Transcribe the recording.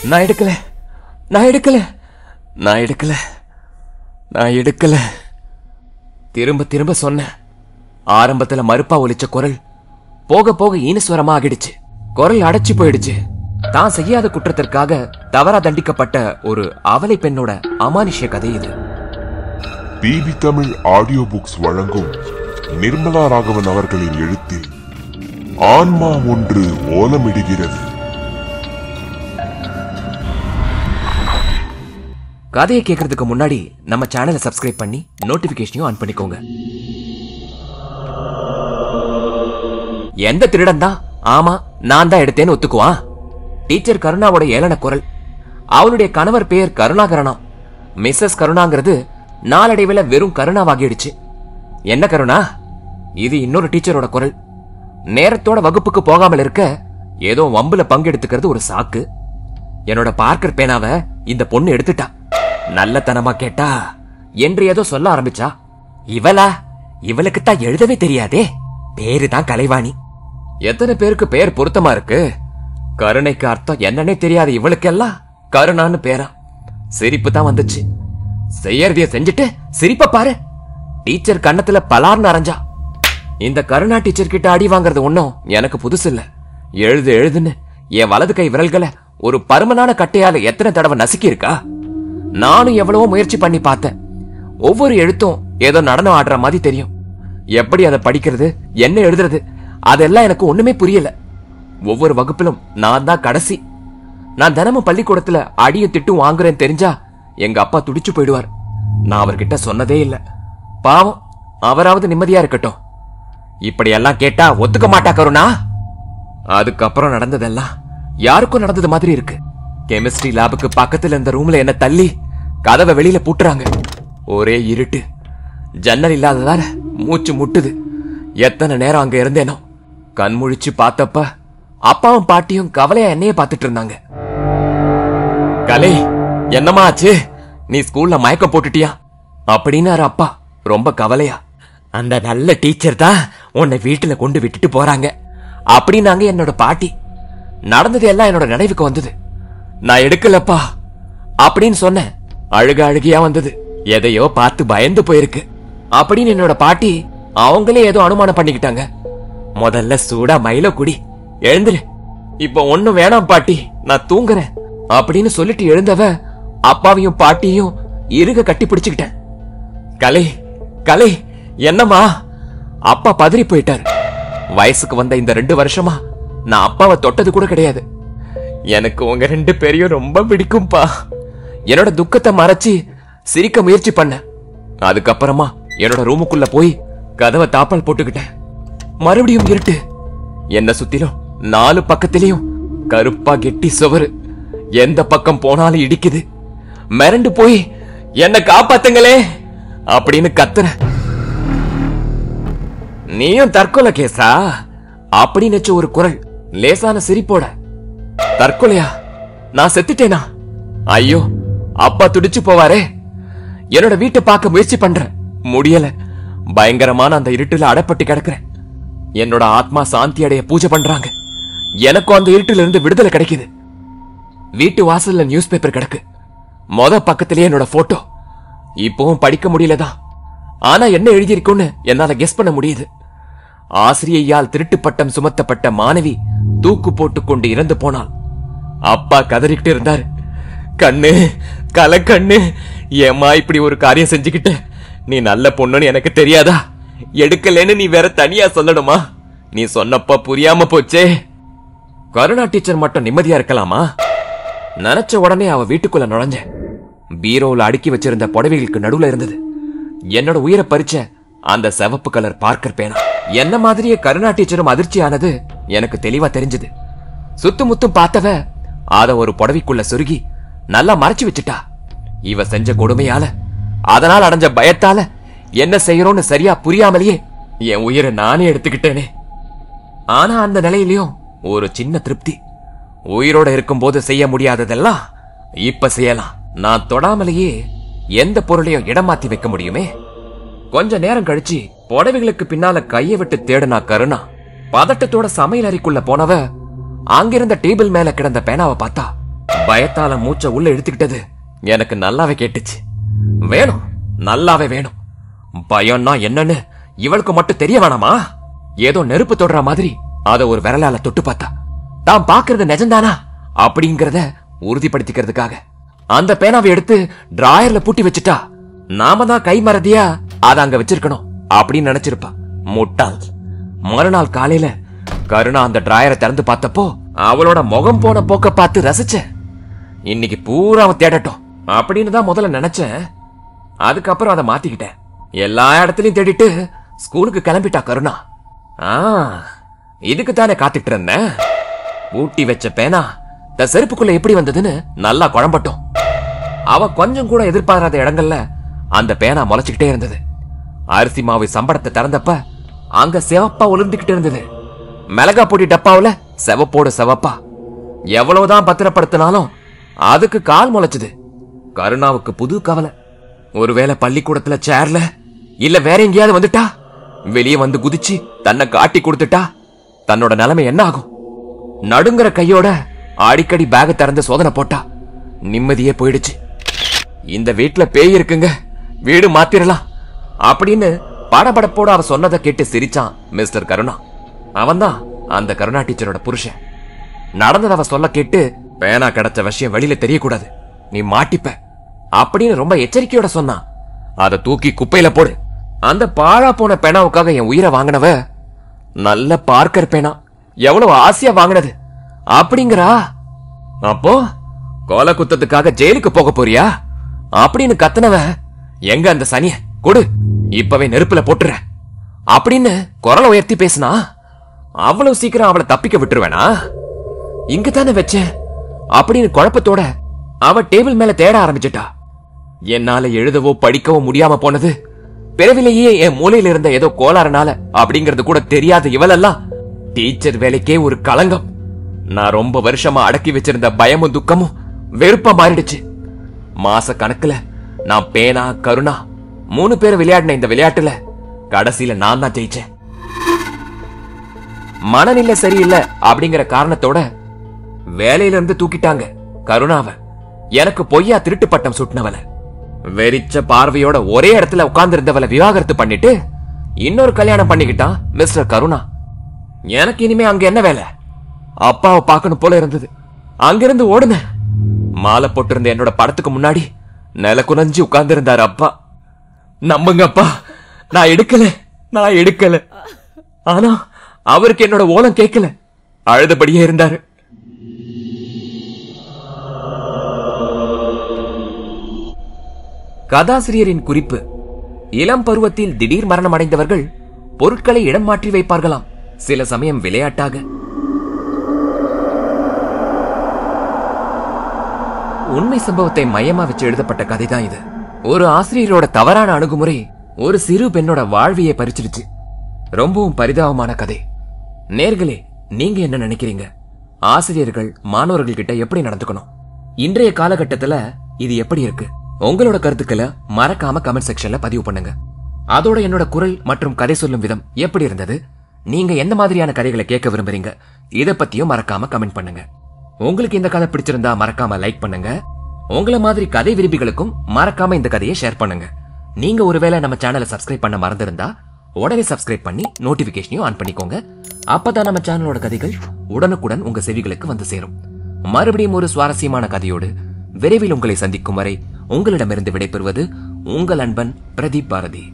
நான் எடுக்கல நான் எடுக்கல நான் எடுக்கல நான் எடுக்கல. திரும்ப திரும்ப சொன்ன. ஆரம்பத்துல மறுப்பா ஒலிச்ச குரல் போக போக ஈனஸ்வரமா ஆகிடுச்சு. குரல் அடைச்சு போயிடுச்சு. தான் செய்யாத குற்றத்திற்காக தவறா தண்டிக்கப்பட்ட ஒரு அவலை பெண்ணோட அமானுஷ்ய கதை இது. பிபி தமிழ் ஆடியோ புக்ஸ் வழங்கும் நிர்மலா ராகவன் அவர்களின் எழுத்தில் ஆன்மா ஒன்று ஓலமிடுகிறது. கதையை கேட்கறதுக்கு முன்னாடி நம்ம சேனலை சப்ஸ்கிரைப் பண்ணி நோட்டிபிகேஷனையும் ஆன் பண்ணிக்கோங்க. எந்த திருடன் தான் ஆமா நான் தான் எடுத்தேன்னு ஒத்துக்குவான்? டீச்சர் கருணாவோட ஏளன குரல். அவளுடைய கணவர் பெயர் கருணாகரனா. மிஸ்ஸஸ் கருணாங்கிறது நாளடைவில் வெறும் கருணாவாகிடுச்சு. என்ன கருணா? இது இன்னொரு டீச்சரோட குரல். நேரத்தோட வகுப்புக்கு போகாமல் இருக்க ஏதோ வம்புல பங்கெடுத்துக்கிறது ஒரு சாக்கு. என்னோட பார்க்கர் பேனாவை இந்த பொண்ணு எடுத்துட்டா. நல்லத்தனமா கேட்டா என்று ஏதோ சொல்ல ஆரம்பிச்சா. இவளுக்கு தான் எழுதவே தெரியாதே. பேரு தான் கலைவாணி. எத்தனை பேருக்கு பேர் பொருத்தமா இருக்கு? கருணைக்கு அர்த்தம் என்னன்னே தெரியாது இவளுக்கெல்லாம் கருணான்னு பேரா. சிரிப்பு தான் வந்துச்சு. செய்யறதைய செஞ்சுட்டு சிரிப்ப பாரு. டீச்சர் கண்ணத்துல பலார்னு அரைஞ்சா. இந்த கருணா டீச்சர் கிட்ட அடி வாங்கறது ஒன்னும் எனக்கு புதுசு இல்ல. எழுதுன்னு என் வலது கை விரல்களை ஒரு பருமனான கட்டையால எத்தனை தடவை நசுக்கி இருக்கா. நானும் எவ்வளவோ முயற்சி பண்ணி பார்த்தேன். ஒவ்வொரு எழுத்தும் ஏதோ நடனம் ஆடுற மாதிரி தெரியும். எப்படி அதை படிக்கிறது, என்ன எழுதுறது, அதெல்லாம் எனக்கு ஒண்ணுமே புரியல. ஒவ்வொரு வகுப்பிலும் நான் தான் கடைசி. நான் தினமும் பள்ளிக்கூடத்துல அடியும் திட்டும் வாங்குறேன்னு தெரிஞ்சா எங்க அப்பா துடிச்சு போயிடுவார். நான் அவர்கிட்ட சொன்னதே இல்ல. பாவம், அவராவது நிம்மதியா இருக்கட்டும். இப்படி எல்லாம் கேட்டா ஒத்துக்க மாட்டா கருணா. அதுக்கப்புறம் நடந்ததெல்லாம் யாருக்கும் நடந்தது மாதிரி இருக்கு. கெமிஸ்ட்ரி லேபுக்கு பக்கத்துல இருந்த ரூம்ல என்ன தள்ளி கதவை வெளியில பூட்டுறாங்க. ஒரே இருட்டு. ஜன்னல் இல்லாததால மூச்சு முட்டுது. எத்தனை நேரம் அங்க இருந்தேனோ. கண்முழிச்சு பார்த்தப்ப அப்பாவும் பாட்டியும் கவலையா என்னையே பார்த்துட்டு இருந்தாங்க. கலை, என்னமா ஆச்சு? நீ ஸ்கூல்ல மயக்கம் போட்டுட்டியா அப்படின்னாரு அப்பா ரொம்ப கவலையா. அந்த நல்ல டீச்சர் தான் உன்னை வீட்டுல கொண்டு விட்டுட்டு போறாங்க அப்படின்னாங்க என்னோட பாட்டி. நடந்தது எல்லாம் என்னோட நினைவுக்கு வந்தது. நான் எடுக்கலப்பா அப்படின்னு சொன்னேன். அழுகையா வந்தது. எதையோ பார்த்து பயந்து போயிருக்கு அப்படின்னு என்னோட பாட்டி அவங்களே ஏதோ அனுமானம் பண்ணிக்கிட்டாங்க. முதல்ல சூடா மயில குடி, எழுந்துரு. இப்ப ஒண்ணும் வேணாம் பாட்டி, நான் தூங்குறேன் அப்படின்னு சொல்லிட்டு எழுந்தவ அப்பாவையும் பாட்டியும் இறுக கட்டி பிடிச்சுக்கிட்டேன். கலை என்னம்மா? அப்பா பதறி போயிட்டாரு. வயசுக்கு வந்த இந்த 2 வருஷமா நான் அப்பாவை தொட்டது கூட கிடையாது. எனக்கு உங்க 2 பேரையும் ரொம்ப பிடிக்கும்பா. என்னோட துக்கத்தை மறைச்சு சிரிக்க முயற்சி பண்ண. அதுக்கப்புறமா என்னோட ரூமுக்குள்ள போய் கதவை தாப்பால் போட்டுக்கிட்டேன். மறுபடியும் இருட்டு. என்ன சுத்திலும் 4 பக்கத்திலையும் கருப்பா கெட்டி சுவரு. எந்த பக்கம் போனாலும் இடிக்குது. மிரண்டு போய் என்ன காப்பாத்துங்களே அப்படின்னு கத்துற. நீயும் தற்கொலை கேசா அப்படின்னு ஒரு குரல் லேசான சிரிப்போட. தற்கொலையா? நான் செத்துட்டேனா? ஐயோ, அப்பா துடிச்சு போவாரே. என்னோட வீட்டை பார்க்க முயற்சி பண்ற, முடியல. பயங்கரமான அந்த இருட்டுல அடப்பட்டு கிடக்குறேன். என்னோட ஆத்மா சாந்தி அடைய பூஜை பண்றாங்க. எனக்கும் அந்த இருட்டுல இருந்து விடுதலை கிடைக்குது. வீட்டு வாசல்ல நியூஸ் பேப்பர் கிடக்கு. பக்கத்திலேயே என்னோட போட்டோ. இப்பவும் படிக்க முடியலதான். ஆனா என்ன எழுதியிருக்குன்னு என்னால கெஸ் பண்ண முடியுது. ஆசிரியையால் திருட்டு பட்டம் சுமத்தப்பட்ட மாணவி தூக்கு போட்டுக் கொண்டு இறந்து போனாள். அப்பா கதறிக்கிட்டு இருந்தாரு. கண்ணு, கண்ணு, ஏமா இப்படி ஒரு காரியம் செஞ்சுக்கிட்ட? நீ நல்ல பொண்ணுன்னு எனக்கு தெரியாதா? எடுக்கலன்னு நீ வேற தனியா சொல்லணுமா? நீ சொன்னப்ப புரியாம போச்சே. கருணா டீச்சர் மட்டும் நிம்மதியா இருக்கலாமா? நினைச்ச உடனே அவ வீட்டுக்குள்ள நுழைஞ்ச. பீரோல அடுக்கி வச்சிருந்த புடவைகளுக்கு நடுவுல இருந்தது என்னோட உயிரை பறிச்ச அந்த சிவப்பு கலர் பார்க்கர் பேனா. என்ன மாதிரியே கருணா டீச்சரும் அதிர்ச்சியானது எனக்கு தெளிவா தெரிஞ்சது. சுத்துமுத்தும் பார்த்தவ அத ஒரு புடவைக்குள்ள சொருகி நல்லா மறைச்சு வச்சுட்டா. இவ செஞ்ச கொடுமையால, அதனால் அடைஞ்ச பயத்தால என்ன செய்யறோம்னு சரியா புரியாமலேயே என் உயிரை நானே எடுத்துக்கிட்டேனே. ஆனா அந்த நிலையிலயும் ஒரு சின்ன திருப்தி. உயிரோட இருக்கும் போது செய்ய முடியாததெல்லாம் இப்ப செய்யலாம். நான் தொடாமலேயே எந்த பொருளையும் இடமாத்தி வைக்க முடியுமே. கொஞ்ச நேரம் கழிச்சு புடவைகளுக்கு பின்னால கையை விட்டு தேடுனா கருணா. பதட்டத்தோட சமையல் அறைக்குள்ள போனவ அங்கிருந்த டேபிள் மேல கிடந்த பேனாவை பார்த்தா பயத்தால மூச்சை உள்ள இழுத்துக்கிட்டது எனக்கு நல்லாவே கேட்டுச்சு. வேணும், நல்லாவே வேணும். பயம்னா என்னன்னு இவளுக்கு மட்டும் தெரிய வேணாமா? ஏதோ நெருப்பு தொடுற மாதிரி அத ஒரு விரலால தொட்டு பார்த்தா தான் பாக்குறது நிஜம்தானா அப்படிங்கறத உறுதிப்படுத்திக்கிறதுக்காக அந்த பேனாவை எடுத்து டிராயர்ல பூட்டி வச்சுட்டா நாம தான் கை மறதியா அத அங்க வச்சிருக்கணும் அப்படின்னு நினைச்சிருப்பா. முட்டாள். மறுநாள் காலையில கருணா அந்த டிராயரை திறந்து பார்த்தப்போ அவளோட முகம் போன போக்க பார்த்து ரசிச்சேன். இன்னைக்கு பூரா அவன் தேடட்டும் அப்படின்னு தான் முதல்ல நினைச்சேன். அதுக்கப்புறம் அதை மாத்திக்கிட்டேன். எல்லா இடத்துலயும் தேடிட்டு ஸ்கூலுக்கு கிளம்பிட்டா கருணா. இதுக்கு தானே காத்துட்டு இருந்தேன். ஊட்டி வச்ச பேனா த செருப்புக்குள்ள எப்படி வந்ததுன்னு நல்லா குழம்பட்டும். அவ கொஞ்சம் கூட எதிர்பாராத இடங்கள்ல அந்த பேனா முளைச்சுக்கிட்டே இருந்தது. அரிசி மாவு சம்பளத்தை திறந்தப்ப அங்க சிவப்பா உளுந்துகிட்டு இருந்தது. மிளகா பொடி டப்பாவுல செவப்போடு செவப்பா. எவ்வளவுதான் பத்திரப்படுத்தினாலும் அதுக்கு கால் முளைச்சது. கருணாவுக்கு புது கவலை. ஒருவேளை பள்ளிக்கூடத்துல சேர்ல இல்ல வேற எங்கேயாவது வந்துட்டா, வெளியே வந்து குதிச்சு தன்னை காட்டி கொடுத்துட்டா தன்னோட நிலைமை என்ன ஆகும்? நடுங்கிற கையோட அடிக்கடி பேக திறந்து சோதனை போட்டா நிம்மதியே போயிடுச்சு. இந்த வீட்டுல பேய் இருக்குங்க, வீடு மாத்திரலாம் அப்படின்னு படபடப்போட அவ சொன்னதை கேட்டு சிரிச்சான் மிஸ்டர் கருணா. அவன்தான் அந்த கருணா டீச்சரோட புருஷன். நடந்தத அவ சொல்ல கேட்டு பேனா கிடைச்ச விஷயம் வெளியில தெரியக்கூடாது, நீ மாட்டிப்ப அப்படின்னு ரொம்ப எச்சரிக்கையோட சொன்னான். அதை தூக்கி குப்பையில போடு. அந்த பாழா போன பேனாவுக்காக என் உயிரை வாங்கினவ நல்ல பார்க்கர் பேனா எவ்வளவு ஆசையா வாங்கினது அப்படிங்கிறா. அப்போ கொலை குத்தத்துக்காக ஜெயிலுக்கு போக போறியா அப்படின்னு கத்துனவ எங்க அந்த சனிய கொடு, இப்பவே நெருப்புல போட்டுற அப்படின்னு குரலை உயர்த்தி பேசினா. அவ்வளவு சீக்கிரம் அவளை தப்பிக்க விட்டுருவேனா? இங்கதானே வச்சேன் அப்படின்னு குழப்பத்தோட அவ டேபிள் மேல தேட ஆரம்பிச்சிட்டா. என்னால எழுதவோ படிக்கவோ முடியாம போனது பிறவிலேயே என் மூலையில இருந்த ஏதோ கோளாறுனால அப்படிங்கறது கூட தெரியாத இவளெல்லாம் டீச்சர் வேலைக்கே ஒரு களங்கம். நான் ரொம்ப வருஷமா அடக்கி வச்சிருந்த பயமும் துக்கமும் வெறுப்பா மாறிடுச்சு. மாச கணக்குல நான் பேனா கருணா 3 பேர் விளையாடின இந்த விளையாட்டுல கடைசியில நான் தான் ஜெயிச்சேன். மனநிலை சரியில்லை அப்படிங்கிற காரணத்தோட வேலையில இருந்து தூக்கிட்டாங்க கருணாவ. எனக்கு பொய்யா திருட்டு பட்டம் சுட்டினவள, வெறிச்ச பார்வையோட ஒரே இடத்துல உட்கார்ந்து இருந்தவளை விவாகரத்து பண்ணிட்டு இன்னொரு கல்யாணம் பண்ணிக்கிட்டான் மிஸ்டர் கருணா. எனக்கு இனிமே அங்க என்ன வேலை? அப்பாவை பார்க்கணும் போல இருந்தது. அங்கிருந்து ஓடுன. மாலை போட்டிருந்த என்னோட படத்துக்கு முன்னாடி நில குனஞ்சு உட்கார்ந்து இருந்தாரு அப்பா. நம்புங்க அப்பா, நான் எடுக்கல. ஆனா அவருக்கு என்னோட ஓலம் கேட்கல, அழுதபடியே இருந்தாரு. கதாசிரியரின் குறிப்பு: இளம் பருவத்தில் திடீர் மரணம் அடைந்தவர்கள் பொருட்களை இடம் மாற்றி வைப்பார்களாம், சில சமயம் விளையாட்டாக. உண்மை சம்பவத்தை மையமா வச்சு எழுதப்பட்ட கதைதான் இது. ஒரு ஆசிரியரோட தவறான அணுகுமுறை ஒரு சிறு பெண்ணோட வாழ்வியை பறிச்சிடுச்சு. ரொம்பவும் பரிதாபமான கதை. நேர்களே, நீங்க என்ன நினைக்கிறீங்க? ஆசிரியர்கள் மாணவர்கள் கிட்ட எப்படி நடந்துக்கணும்? இன்றைய காலகட்டத்துல இது எப்படி இருக்கு? உங்களோட கருத்துக்களை மறக்காம கமெண்ட் செக்ஷன்ல பதிவு பண்ணுங்க. அதோட என்னோட குரல் மற்றும் கதை சொல்லும் விதம் எப்படி இருந்தது? நீங்க எந்த மாதிரியான கதைகளை கேட்க விரும்புறீங்க? இத பத்தியும் மறக்காம கமெண்ட் பண்ணுங்க. உங்களுக்கு இந்த கதை பிடிச்சிருந்தா மறக்காம லைக் பண்ணுங்க. உங்களை மாதிரி கதை விரும்பிகளுக்கும் மறக்காம இந்த கதையை ஷேர் பண்ணுங்க. நீங்க ஒருவேளை நம்ம சேனலை சப்ஸ்கிரைப் பண்ண மறந்திருந்தா உடனே சப்ஸ்கிரைப் பண்ணி நோட்டிபிகேஷனையும் ஆன் பண்ணிக்கோங்க. அப்பதான் நம்ம சேனலோட கதைகள் உடனுக்குடன் உங்க செவிகளுக்கு வந்து சேரும். மறுபடியும் ஒரு சுவாரஸ்யமான கதையோடு விரைவில் உங்களை சந்திக்கும் வரை உங்களிடமிருந்து விடைபெறுவது உங்கள் அன்பன் பிரதீப் பாரதி.